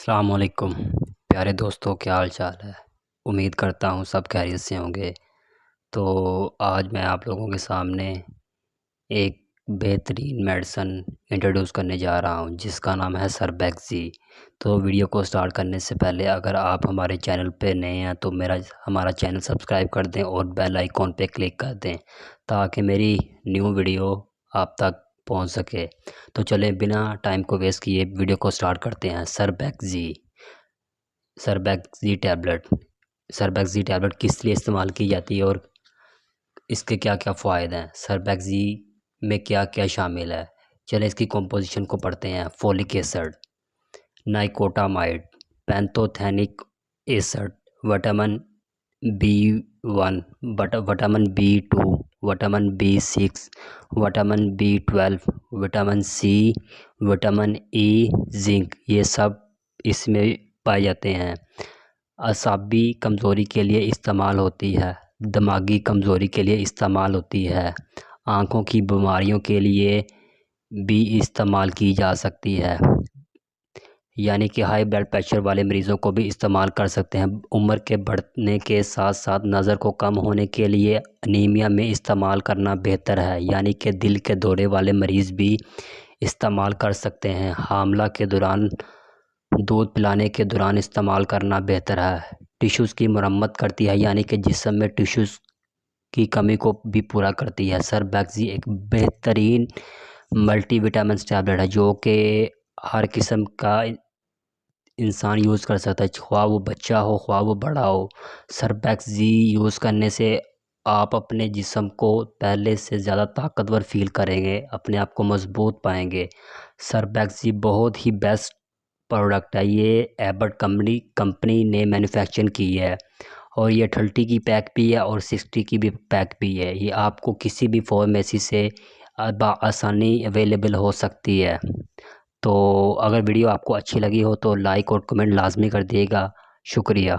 अस्सलाम वालेकुम प्यारे दोस्तों, क्या हाल चाल है। उम्मीद करता हूँ सब खैरियत से होंगे। तो आज मैं आप लोगों के सामने एक बेहतरीन मेडिसन इंट्रोड्यूस करने जा रहा हूँ जिसका नाम है सरबैक्सी। तो वीडियो को स्टार्ट करने से पहले अगर आप हमारे चैनल पे नए हैं तो हमारा चैनल सब्सक्राइब कर दें और बेल आइकॉन पे क्लिक कर दें ताकि मेरी न्यू वीडियो आप तक पहुंच सके। तो चलें बिना टाइम को वेस्ट किए वीडियो को स्टार्ट करते हैं। सरबैक्सी टैबलेट किस लिए इस्तेमाल की जाती है और इसके क्या क्या फ़ायदे हैं। सरबैक्सी में क्या क्या शामिल है, चलें इसकी कॉम्पोजिशन को पढ़ते हैं। Folic acid, nicotinamide, pantothenic acid, vitamin B 1, vitamin B 2, vitamin B 6, vitamin B 12, vitamin C, vitamin E, zinc, ये सब इसमें पाए जाते हैं। असाबी कमज़ोरी के लिए इस्तेमाल होती है, दिमागी कमज़ोरी के लिए इस्तेमाल होती है, आँखों की बीमारियों के लिए भी इस्तेमाल की जा सकती है, यानी कि हाई ब्लड प्रेशर वाले मरीज़ों को भी इस्तेमाल कर सकते हैं। उम्र के बढ़ने के साथ साथ नज़र को कम होने के लिए अनीमिया में इस्तेमाल करना बेहतर है, यानी कि दिल के दौरे वाले मरीज़ भी इस्तेमाल कर सकते हैं। हामला के दौरान, दूध पिलाने के दौरान इस्तेमाल करना बेहतर है। टिश्यूज़ की मरम्मत करती है, यानी कि जिस्म में टिश्यूज़ की कमी को भी पूरा करती है। सरबैक्सी एक बेहतरीन मल्टीविटामिन टैबलेट है जो कि हर किस्म का इंसान यूज़ कर सकता है, ख्वाह वो बच्चा हो ख्वाह वो बड़ा हो। सरबैक्सी यूज़ करने से आप अपने जिस्म को पहले से ज़्यादा ताकतवर फील करेंगे, अपने आप को मजबूत पाएंगे। सरबैक्सी बहुत ही बेस्ट प्रोडक्ट है, ये एबट कंपनी ने मैन्युफैक्चर की है और ये 30 की पैक भी है और 60 की भी पैक भी है। ये आपको किसी भी फार्मेसी से आसानी अवेलेबल हो सकती है। तो अगर वीडियो आपको अच्छी लगी हो तो लाइक और कमेंट लाजमी कर दिएगा। शुक्रिया।